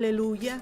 Aleluya.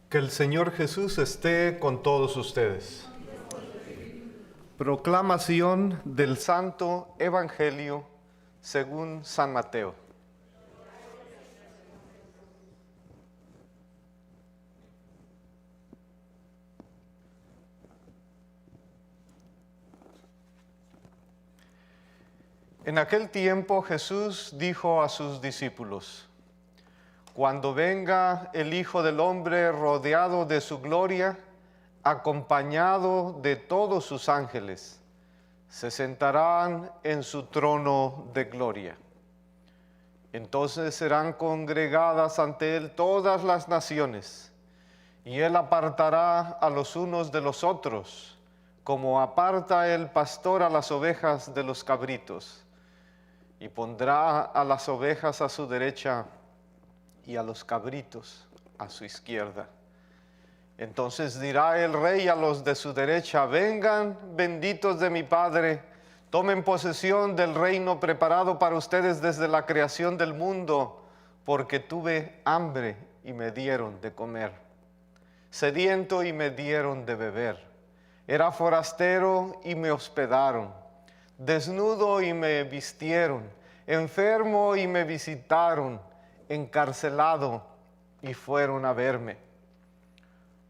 Que el Señor Jesús esté con todos ustedes. Proclamación del Santo Evangelio según San Mateo. En aquel tiempo Jesús dijo a sus discípulos: Cuando venga el Hijo del Hombre rodeado de su gloria, acompañado de todos sus ángeles, se sentarán en su trono de gloria. Entonces serán congregadas ante él todas las naciones, y él apartará a los unos de los otros, como aparta el pastor a las ovejas de los cabritos, y pondrá a las ovejas a su derecha y a los cabritos a su izquierda. Entonces dirá el rey a los de su derecha: vengan, benditos de mi Padre, tomen posesión del reino preparado para ustedes desde la creación del mundo, porque tuve hambre y me dieron de comer, sediento y me dieron de beber, era forastero y me hospedaron, desnudo y me vistieron, enfermo y me visitaron, encarcelado y fueron a verme.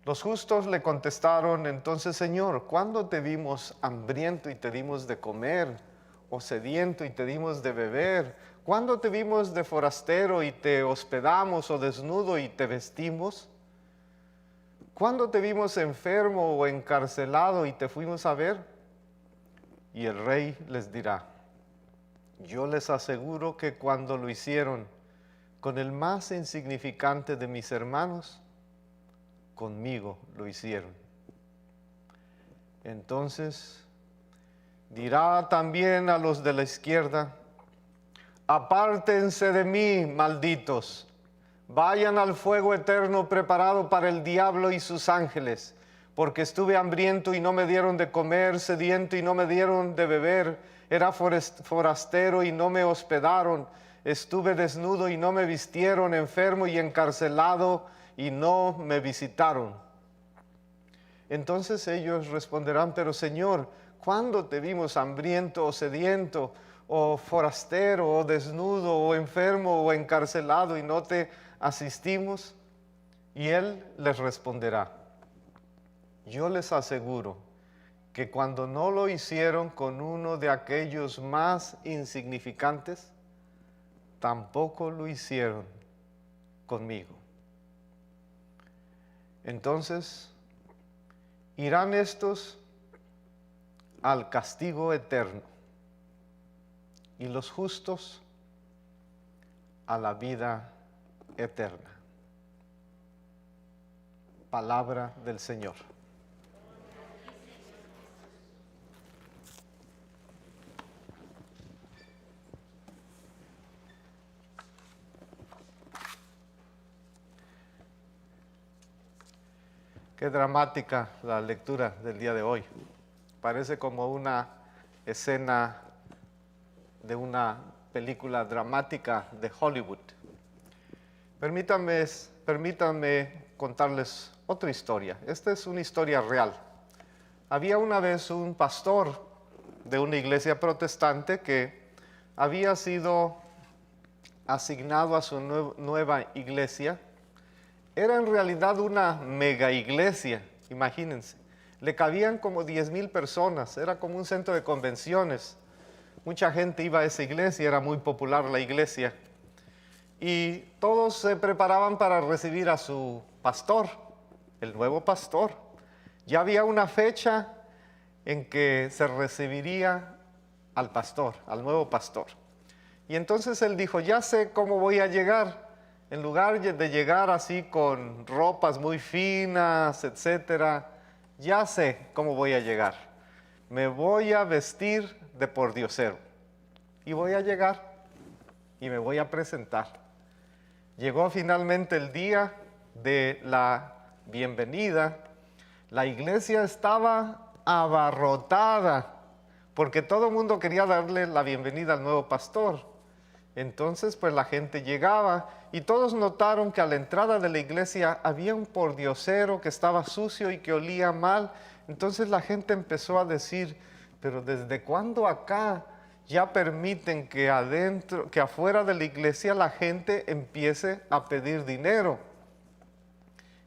Los justos le contestaron entonces: Señor, ¿cuándo te vimos hambriento y te dimos de comer? ¿O sediento y te dimos de beber? ¿Cuándo te vimos de forastero y te hospedamos? ¿O desnudo y te vestimos? ¿Cuándo te vimos enfermo o encarcelado y te fuimos a ver? Y el rey les dirá: yo les aseguro que cuando lo hicieron con el más insignificante de mis hermanos, conmigo lo hicieron. Entonces dirá también a los de la izquierda: apártense de mí, malditos, vayan al fuego eterno preparado para el diablo y sus ángeles, porque estuve hambriento y no me dieron de comer, sediento y no me dieron de beber, era forastero y no me hospedaron, estuve desnudo y no me vistieron, enfermo y encarcelado y no me visitaron. Entonces ellos responderán: pero Señor, ¿cuándo te vimos hambriento o sediento, o forastero, o desnudo, o enfermo, o encarcelado y no te asistimos? Y él les responderá: yo les aseguro que cuando no lo hicieron con uno de aquellos más insignificantes, tampoco lo hicieron conmigo. Entonces irán estos al castigo eterno y los justos a la vida eterna. Palabra del Señor. Qué dramática la lectura del día de hoy. Parece como una escena de una película dramática de Hollywood. Permítanme contarles otra historia. Esta es una historia real. Había una vez un pastor de una iglesia protestante que había sido asignado a su nueva iglesia. Era en realidad una mega iglesia, imagínense. Le cabían como 10,000 personas, era como un centro de convenciones. Mucha gente iba a esa iglesia, era muy popular la iglesia. Y todos se preparaban para recibir a su pastor, el nuevo pastor. Ya había una fecha en que se recibiría al pastor, al nuevo pastor. Y entonces él dijo: ya sé cómo voy a llegar. en lugar de llegar así con ropas muy finas, etcétera, ya sé cómo voy a llegar. Me voy a vestir de pordiosero y voy a llegar y me voy a presentar. Llegó finalmente el día de la bienvenida. La iglesia estaba abarrotada porque todo el mundo quería darle la bienvenida al nuevo pastor. Entonces, pues la gente llegaba y todos notaron que a la entrada de la iglesia había un pordiosero que estaba sucio y que olía mal. Entonces la gente empezó a decir, pero ¿desde cuándo acá ya permiten que adentro, que afuera de la iglesia la gente empiece a pedir dinero?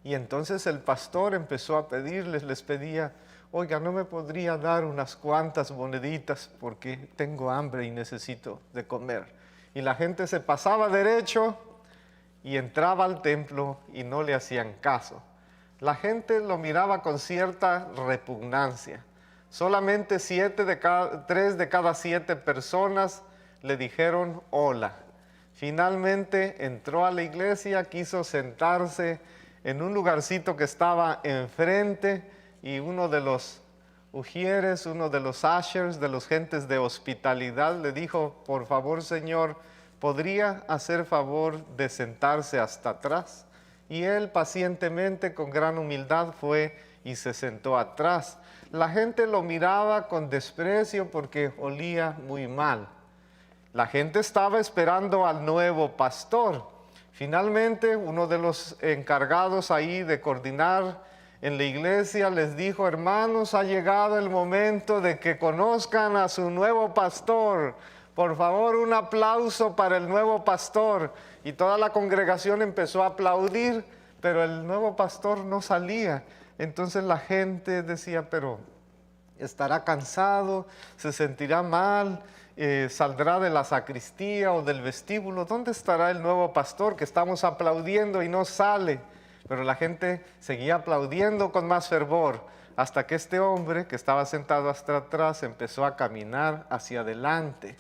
Y entonces el pastor empezó a pedirles, les pedía, oiga, ¿no me podría dar unas cuantas moneditas porque tengo hambre y necesito de comer? Y la gente se pasaba derecho y entraba al templo y no le hacían caso. La gente lo miraba con cierta repugnancia. Solamente 3 de cada 7 personas le dijeron hola. Finalmente entró a la iglesia, quiso sentarse en un lugarcito que estaba enfrente y uno de los ujieres, uno de los ushers, de los gentes de hospitalidad, le dijo, por favor, señor, ¿podría hacer favor de sentarse hasta atrás? Y él pacientemente, con gran humildad, fue y se sentó atrás. La gente lo miraba con desprecio porque olía muy mal. La gente estaba esperando al nuevo pastor. Finalmente, uno de los encargados ahí de coordinar en la iglesia les dijo, hermanos, ha llegado el momento de que conozcan a su nuevo pastor. Por favor, un aplauso para el nuevo pastor. Y toda la congregación empezó a aplaudir, pero el nuevo pastor no salía. Entonces la gente decía, pero estará cansado, se sentirá mal, saldrá de la sacristía o del vestíbulo. ¿Dónde estará el nuevo pastor que estamos aplaudiendo y no sale? Pero la gente seguía aplaudiendo con más fervor, hasta que este hombre que estaba sentado hasta atrás empezó a caminar hacia adelante.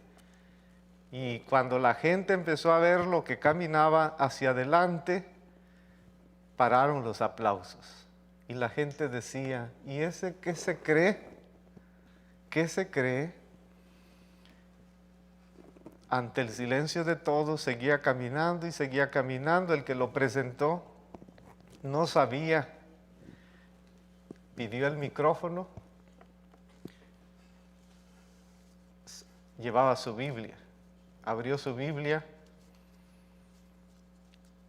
Y cuando la gente empezó a ver lo que caminaba hacia adelante, pararon los aplausos. Y la gente decía, ¿y ese qué se cree? ¿Qué se cree? Ante el silencio de todos, seguía caminando y seguía caminando. El que lo presentó no sabía. Pidió el micrófono. Llevaba su Biblia. Abrió su Biblia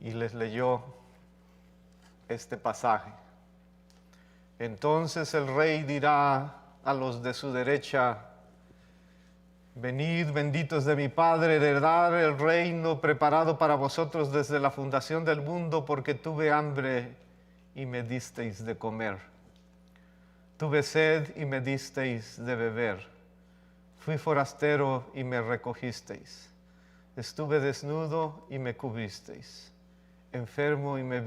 y les leyó este pasaje. Entonces el rey dirá a los de su derecha, venid, benditos de mi Padre, heredad el reino preparado para vosotros desde la fundación del mundo, porque tuve hambre y me disteis de comer. Tuve sed y me disteis de beber. Fui forastero y me recogisteis. Estuve desnudo y me cubristeis. Enfermo y me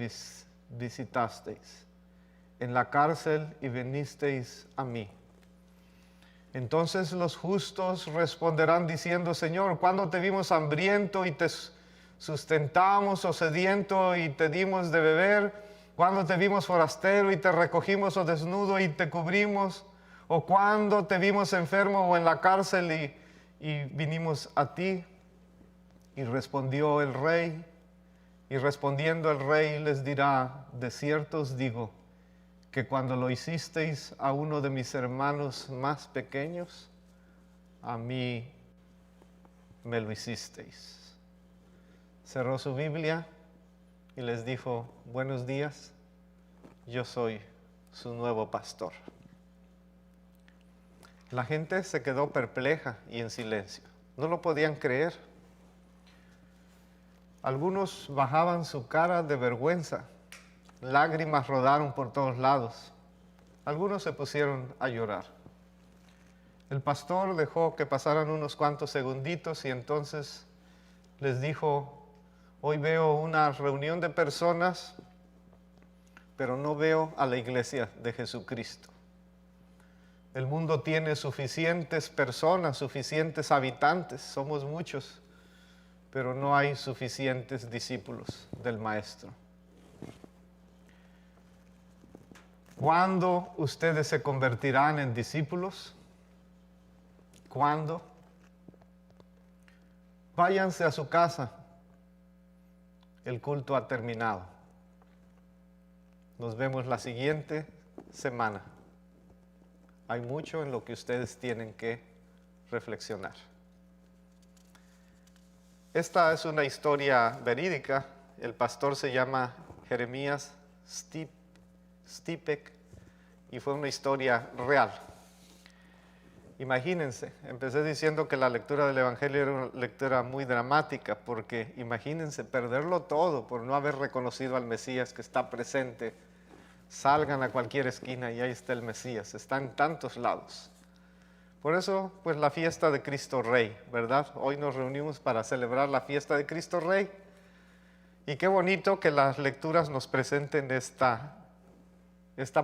visitasteis. En la cárcel y vinisteis a mí. Entonces los justos responderán diciendo, Señor, ¿cuándo te vimos hambriento y te sustentamos, o sediento y te dimos de beber? ¿Cuándo te vimos forastero y te recogimos, o desnudo y te cubrimos? ¿O cuándo te vimos enfermo o en la cárcel y vinimos a ti? Y respondió el rey, y respondiendo el rey les dirá, de cierto os digo, que cuando lo hicisteis a uno de mis hermanos más pequeños, a mí me lo hicisteis. Cerró su Biblia y les dijo, buenos días, yo soy su nuevo pastor. La gente se quedó perpleja y en silencio. No lo podían creer. Algunos bajaban su cara de vergüenza. Lágrimas rodaron por todos lados. Algunos se pusieron a llorar. El pastor dejó que pasaran unos cuantos segunditos y entonces les dijo, hoy veo una reunión de personas, pero no veo a la iglesia de Jesucristo. El mundo tiene suficientes personas, suficientes habitantes, somos muchos, pero no hay suficientes discípulos del Maestro. ¿Cuándo ustedes se convertirán en discípulos? ¿Cuándo? Váyanse a su casa. El culto ha terminado. Nos vemos la siguiente semana. Hay mucho en lo que ustedes tienen que reflexionar. Esta es una historia verídica. El pastor se llama Jeremías Stipek y fue una historia real. Imagínense, empecé diciendo que la lectura del Evangelio era una lectura muy dramática, porque imagínense perderlo todo por no haber reconocido al Mesías que está presente. Salgan a cualquier esquina y ahí está el Mesías, está en tantos lados. Por eso, pues la fiesta de Cristo Rey, ¿verdad? Hoy nos reunimos para celebrar la fiesta de Cristo Rey. Y qué bonito que las lecturas nos presenten esta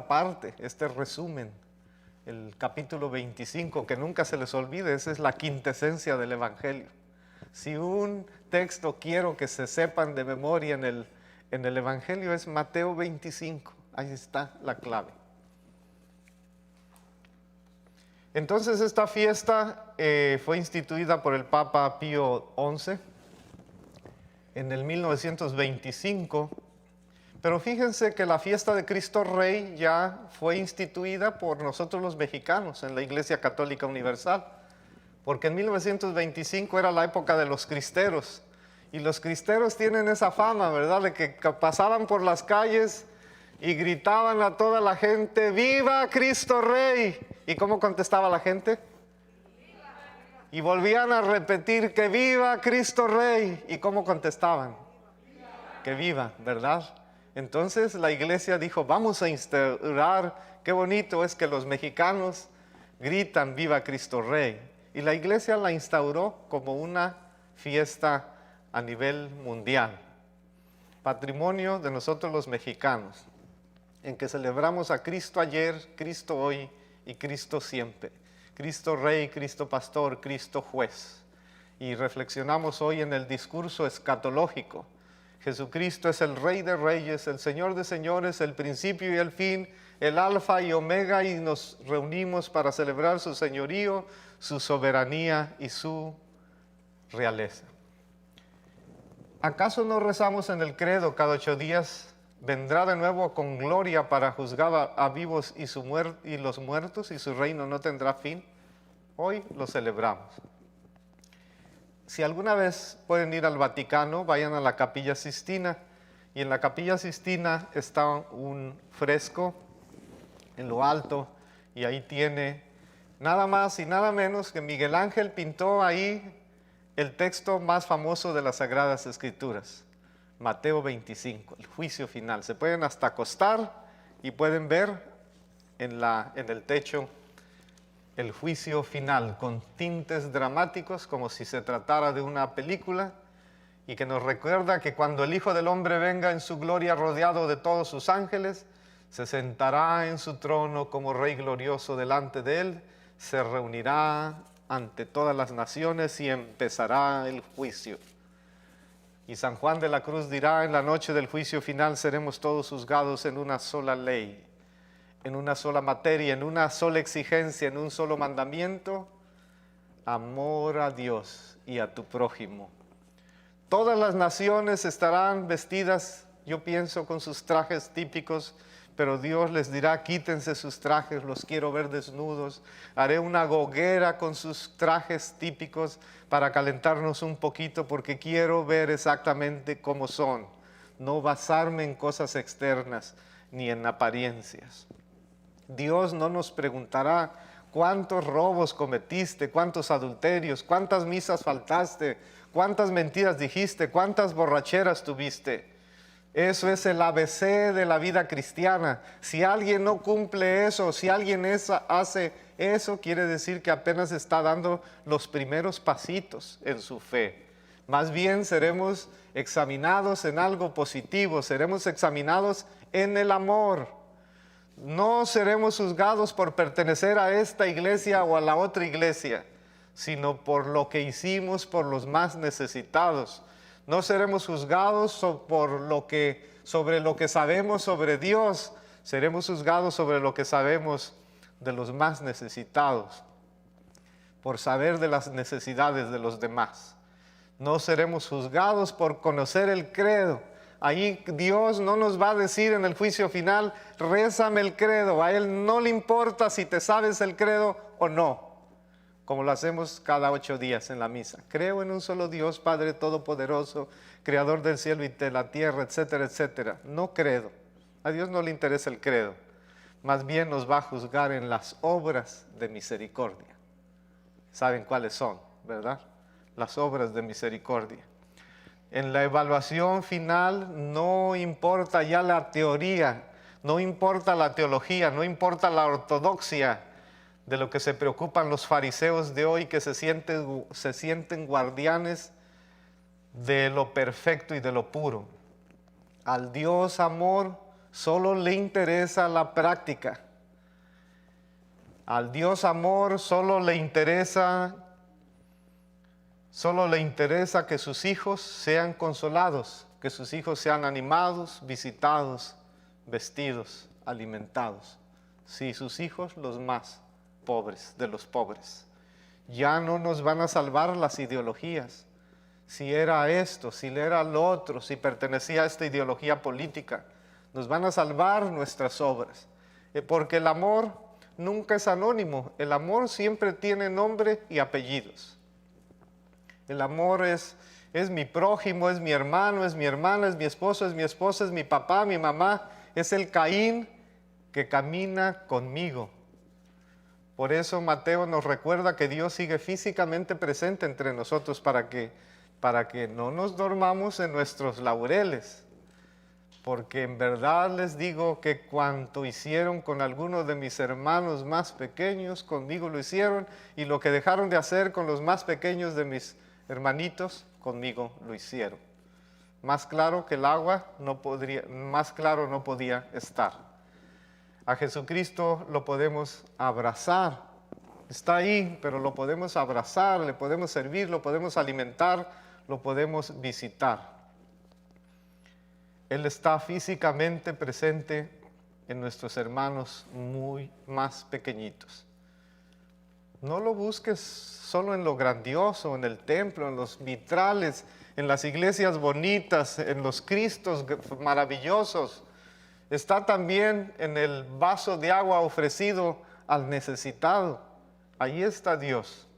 parte, este resumen. El capítulo 25, que nunca se les olvide, esa es la quintesencia del Evangelio. Si un texto quiero que se sepan de memoria en el Evangelio es Mateo 25, ahí está la clave. Entonces esta fiesta fue instituida por el Papa Pío XI en el 1925. Pero fíjense que la fiesta de Cristo Rey ya fue instituida por nosotros los mexicanos en la Iglesia Católica Universal, porque en 1925 era la época de los cristeros, y los cristeros tienen esa fama, ¿verdad?, de que pasaban por las calles y gritaban a toda la gente, ¡Viva Cristo Rey! ¿Y cómo contestaba la gente? Y volvían a repetir que ¡Viva Cristo Rey! ¿Y cómo contestaban? Que viva, ¿verdad? Entonces la iglesia dijo, vamos a instaurar, qué bonito es que los mexicanos gritan Viva Cristo Rey. Y la iglesia la instauró como una fiesta a nivel mundial. Patrimonio de nosotros los mexicanos, en que celebramos a Cristo ayer, Cristo hoy y Cristo siempre. Cristo Rey, Cristo Pastor, Cristo Juez. Y reflexionamos hoy en el discurso escatológico. Jesucristo es el Rey de Reyes, el Señor de Señores, el principio y el fin, el Alfa y Omega, y nos reunimos para celebrar su señorío, su soberanía y su realeza. ¿Acaso no rezamos en el credo cada 8 días? Vendrá de nuevo con gloria para juzgar a vivos y los muertos, y su reino no tendrá fin. Hoy lo celebramos. Si alguna vez pueden ir al Vaticano, vayan a la Capilla Sixtina, y en la Capilla Sixtina está un fresco en lo alto, y ahí tiene nada más y nada menos que Miguel Ángel pintó ahí el texto más famoso de las Sagradas Escrituras, Mateo 25, el juicio final. Se pueden hasta acostar y pueden ver en el techo el juicio final, con tintes dramáticos, como si se tratara de una película, y que nos recuerda que cuando el Hijo del Hombre venga en su gloria rodeado de todos sus ángeles, se sentará en su trono como Rey glorioso delante de él, se reunirá ante todas las naciones y empezará el juicio. Y San Juan de la Cruz dirá, en la noche del juicio final seremos todos juzgados en una sola ley, en una sola materia, en una sola exigencia, en un solo mandamiento: amor a Dios y a tu prójimo. Todas las naciones estarán vestidas, yo pienso, con sus trajes típicos, pero Dios les dirá, quítense sus trajes, los quiero ver desnudos. Haré una hoguera con sus trajes típicos para calentarnos un poquito, porque quiero ver exactamente cómo son, no basarme en cosas externas ni en apariencias. Dios no nos preguntará cuántos robos cometiste, cuántos adulterios, cuántas misas faltaste, cuántas mentiras dijiste, cuántas borracheras tuviste. Eso es el ABC de la vida cristiana. Si alguien no cumple eso, si alguien hace eso, quiere decir que apenas está dando los primeros pasitos en su fe. Más bien seremos examinados en algo positivo, seremos examinados en el amor. No seremos juzgados por pertenecer a esta iglesia o a la otra iglesia. sino por lo que hicimos por los más necesitados. No seremos juzgados sobre lo que sabemos sobre Dios, seremos juzgados sobre lo que sabemos de los más necesitados, por saber de las necesidades de los demás. No seremos juzgados por conocer el credo. Ahí Dios no nos va a decir en el juicio final, rézame el credo. A Él no le importa si te sabes el credo o no, como lo hacemos cada 8 días en la misa. Creo en un solo Dios, Padre Todopoderoso, Creador del cielo y de la tierra, etcétera, etcétera. No credo. A Dios no le interesa el credo. Más bien nos va a juzgar en las obras de misericordia. ¿Saben cuáles son, verdad? Las obras de misericordia. En la evaluación final no importa ya la teoría, no importa la teología, no importa la ortodoxia de lo que se preocupan los fariseos de hoy, que se sienten guardianes de lo perfecto y de lo puro. Al Dios amor solo le interesa la práctica. Al Dios amor solo le interesa que sus hijos sean consolados, que sus hijos sean animados, visitados, vestidos, alimentados. Sí, sus hijos los más pobres de los pobres. Ya no nos van a salvar las ideologías. Si era esto, si era lo otro, si pertenecía a esta ideología política, nos van a salvar nuestras obras. Porque el amor nunca es anónimo. El amor siempre tiene nombre y apellidos. El amor es mi prójimo, es mi hermano, es mi hermana, es mi esposo, es mi esposa, es mi papá, mi mamá. Es el Caín que camina conmigo. Por eso Mateo nos recuerda que Dios sigue físicamente presente entre nosotros para que no nos dormamos en nuestros laureles. Porque en verdad les digo que cuanto hicieron con algunos de mis hermanos más pequeños, conmigo lo hicieron, y lo que dejaron de hacer con los más pequeños de mis hermanitos, conmigo lo hicieron. Más claro que el agua más claro no podía estar. A Jesucristo lo podemos abrazar. Está ahí, pero lo podemos abrazar, le podemos servir, lo podemos alimentar, lo podemos visitar. Él está físicamente presente en nuestros hermanos muy más pequeñitos. No lo busques solo en lo grandioso, en el templo, en los vitrales, en las iglesias bonitas, en los Cristos maravillosos. Está también en el vaso de agua ofrecido al necesitado. Ahí está Dios.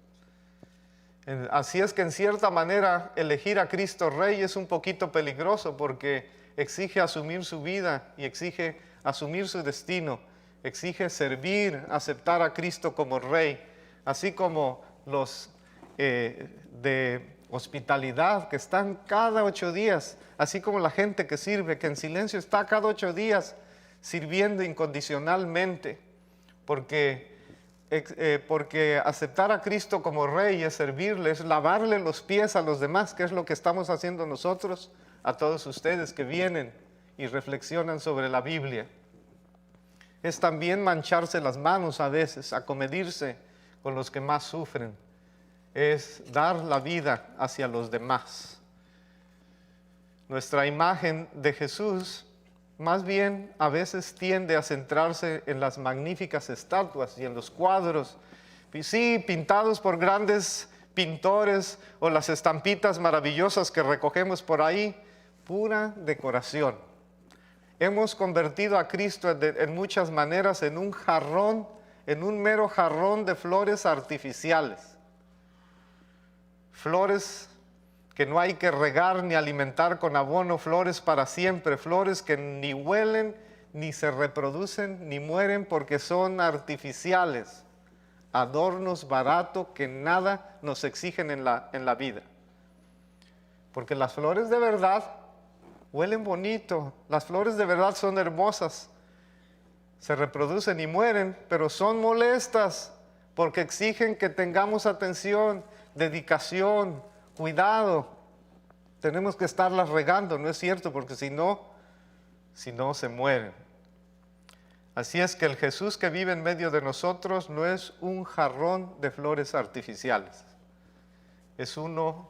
Así es que en cierta manera elegir a Cristo Rey es un poquito peligroso porque exige asumir su vida y exige asumir su destino. Exige servir, aceptar a Cristo como Rey. Así como los de hospitalidad que están cada 8 días, así como la gente que sirve, que en silencio está cada 8 días sirviendo incondicionalmente, porque aceptar a Cristo como Rey es servirle, es lavarle los pies a los demás, que es lo que estamos haciendo nosotros, a todos ustedes que vienen y reflexionan sobre la Biblia. Es también mancharse las manos a veces, acomedirse con los que más sufren. Es dar la vida hacia los demás. Nuestra imagen de Jesús más bien a veces tiende a centrarse en las magníficas estatuas y en los cuadros, sí, pintados por grandes pintores, o las estampitas maravillosas que recogemos por ahí, pura decoración. Hemos convertido a Cristo en muchas maneras en un mero jarrón de flores artificiales. Flores que no hay que regar ni alimentar con abono, flores para siempre, flores que ni huelen, ni se reproducen, ni mueren porque son artificiales, adornos baratos que nada nos exigen en la vida. Porque las flores de verdad huelen bonito, las flores de verdad son hermosas, se reproducen y mueren, pero son molestas porque exigen que tengamos atención, dedicación, cuidado. Tenemos que estarlas regando, ¿no es cierto? Porque si no se mueren. Así es que el Jesús que vive en medio de nosotros no es un jarrón de flores artificiales. es uno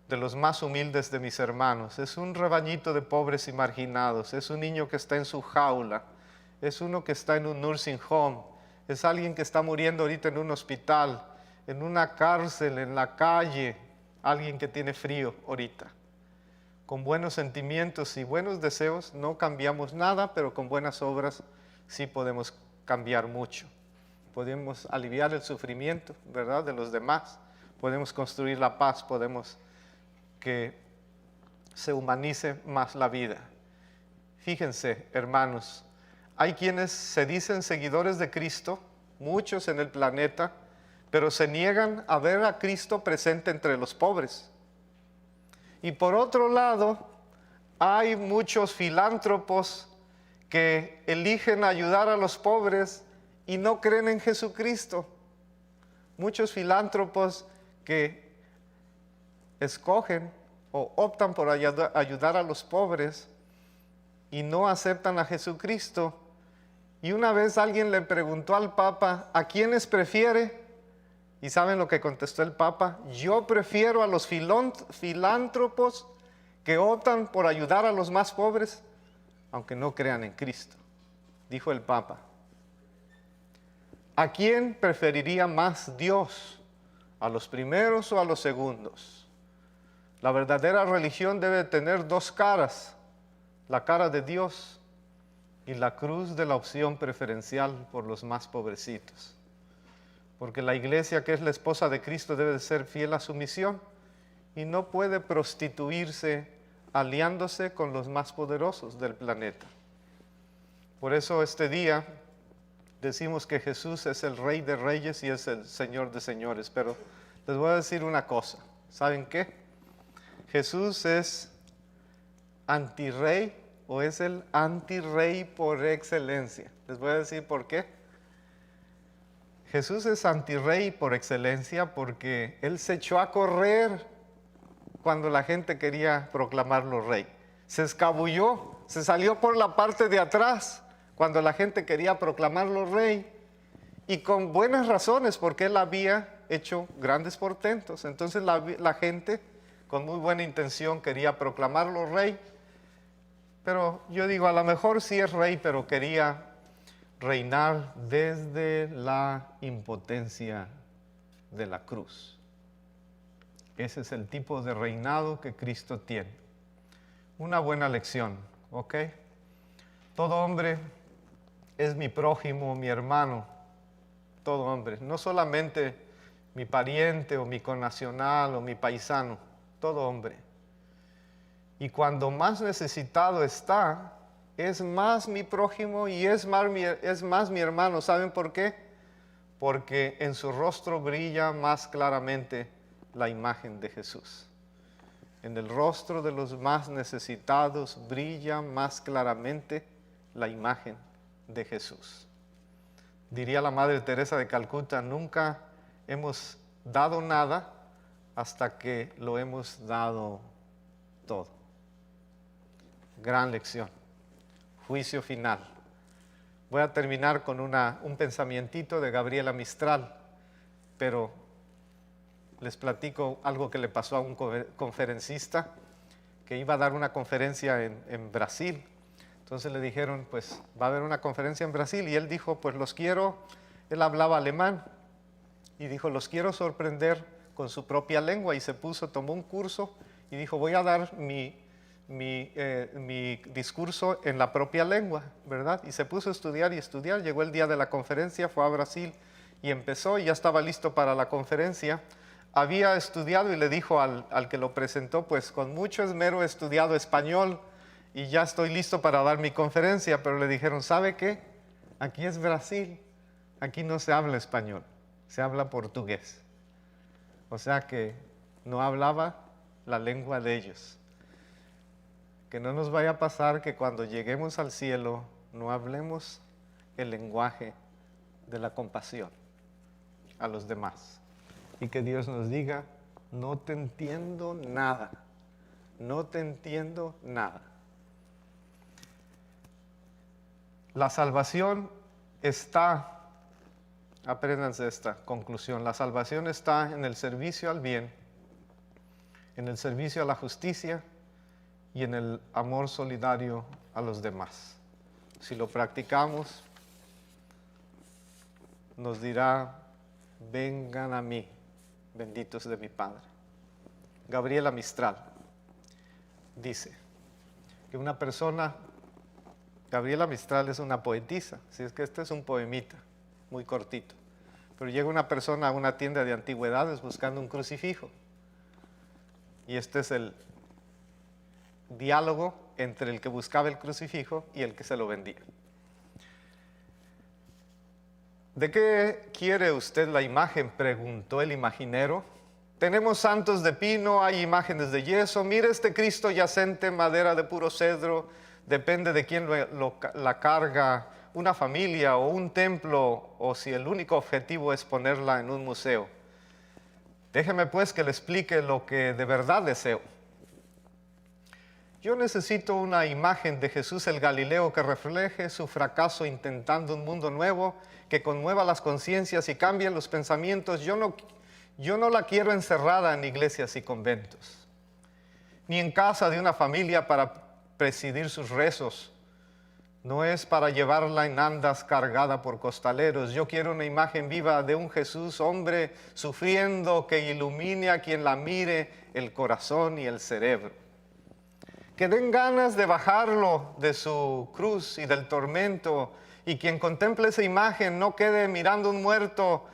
de los más humildes de mis hermanos, es un rebañito de pobres y marginados, es un niño que está en su jaula, es uno que está en un nursing home, es alguien que está muriendo ahorita en un hospital, en una cárcel, en la calle, alguien que tiene frío ahorita. Con buenos sentimientos y buenos deseos no cambiamos nada, pero con buenas obras sí podemos cambiar mucho. Podemos aliviar el sufrimiento, ¿verdad?, de los demás. Podemos construir la paz, podemos que se humanice más la vida. Fíjense, hermanos, hay quienes se dicen seguidores de Cristo, muchos en el planeta, pero se niegan a ver a Cristo presente entre los pobres. Y por otro lado, hay muchos filántropos que eligen ayudar a los pobres y no creen en Jesucristo. Muchos filántropos que escogen o optan por ayudar a los pobres y no aceptan a Jesucristo. Y una vez alguien le preguntó al Papa, ¿a quiénes prefiere? ¿Y saben lo que contestó el Papa? Yo prefiero a los filántropos que optan por ayudar a los más pobres, aunque no crean en Cristo, dijo el Papa. ¿A quién preferiría más Dios? ¿A los primeros o a los segundos? La verdadera religión debe tener dos caras, la cara de Dios y la cruz de la opción preferencial por los más pobrecitos. Porque la iglesia, que es la esposa de Cristo, debe de ser fiel a su misión y no puede prostituirse aliándose con los más poderosos del planeta. Por eso este día decimos que Jesús es el Rey de Reyes y es el Señor de Señores. Pero les voy a decir una cosa, ¿saben qué? Jesús es antirrey o es el antirrey por excelencia. Les voy a decir por qué. Jesús es antirrey por excelencia porque Él se echó a correr cuando la gente quería proclamarlo rey. Se escabulló, se salió por la parte de atrás cuando la gente quería proclamarlo rey, y con buenas razones, porque Él había hecho grandes portentos. Entonces la gente con muy buena intención quería proclamarlo rey, pero yo digo, a lo mejor sí es rey, pero quería reinar desde la impotencia de la cruz. Ese es el tipo de reinado que Cristo tiene. Una buena lección, ¿ok? Todo hombre es mi prójimo, mi hermano. Todo hombre, no solamente mi pariente o mi connacional o mi paisano, todo hombre. Y cuando más necesitado está, es más mi prójimo y es más mi hermano. ¿Saben por qué? Porque en su rostro brilla más claramente la imagen de Jesús. En el rostro de los más necesitados brilla más claramente la imagen de Jesús. Diría la Madre Teresa de Calcuta, nunca hemos dado nada hasta que lo hemos dado todo. Gran lección. Juicio final. Voy a terminar con un pensamientito de Gabriela Mistral, pero les platico algo que le pasó a un conferencista que iba a dar una conferencia en Brasil. Entonces le dijeron, pues va a haber una conferencia en Brasil, y él dijo, pues él hablaba alemán, y dijo, los quiero sorprender con su propia lengua, y tomó un curso y dijo, voy a dar mi discurso en la propia lengua, ¿verdad? Y se puso a estudiar y estudiar. Llegó el día de la conferencia, fue a Brasil y empezó, y ya estaba listo para la conferencia. Había estudiado y le dijo al que lo presentó, pues con mucho esmero he estudiado español y ya estoy listo para dar mi conferencia. Pero le dijeron, ¿sabe qué? Aquí es Brasil, aquí no se habla español, se habla portugués. O sea que no hablaba la lengua de ellos. Que no nos vaya a pasar que cuando lleguemos al cielo no hablemos el lenguaje de la compasión a los demás. Y que Dios nos diga, no te entiendo nada, no te entiendo nada. La salvación está, apréndanse esta conclusión, la salvación está en el servicio al bien en el servicio a la justicia y en el amor solidario a los demás. Si lo practicamos, nos dirá: vengan a mí, benditos de mi Padre. Gabriela Mistral dice que una persona, Gabriela Mistral es una poetisa, si es que este es un poemita muy cortito, pero llega una persona a una tienda de antigüedades buscando un crucifijo, y este es el diálogo entre el que buscaba el crucifijo y el que se lo vendía. ¿De qué quiere usted la imagen?, preguntó el imaginero. Tenemos santos de pino, hay imágenes de yeso. Mire este Cristo yacente, madera de puro cedro. Depende de quién la carga, una familia o un templo, o si el único objetivo es ponerla en un museo. Déjeme pues que le explique lo que de verdad deseo. Yo necesito una imagen de Jesús el Galileo que refleje su fracaso intentando un mundo nuevo, que conmueva las conciencias y cambie los pensamientos. Yo no la quiero encerrada en iglesias y conventos, ni en casa de una familia para presidir sus rezos. No es para llevarla en andas cargada por costaleros. Yo quiero una imagen viva de un Jesús hombre sufriendo, que ilumine a quien la mire el corazón y el cerebro. Que den ganas de bajarlo de su cruz y del tormento, y quien contemple esa imagen no quede mirando un muerto,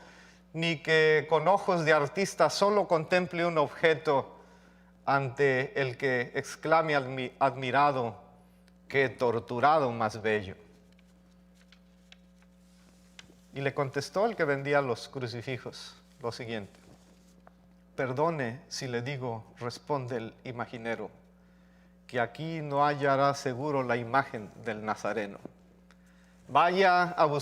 ni que con ojos de artista solo contemple un objeto ante el que exclame admirado: qué torturado más bello. Y le contestó el que vendía los crucifijos lo siguiente: perdone si le digo, responde el imaginero, que aquí no hallará seguro la imagen del Nazareno. Vaya a buscar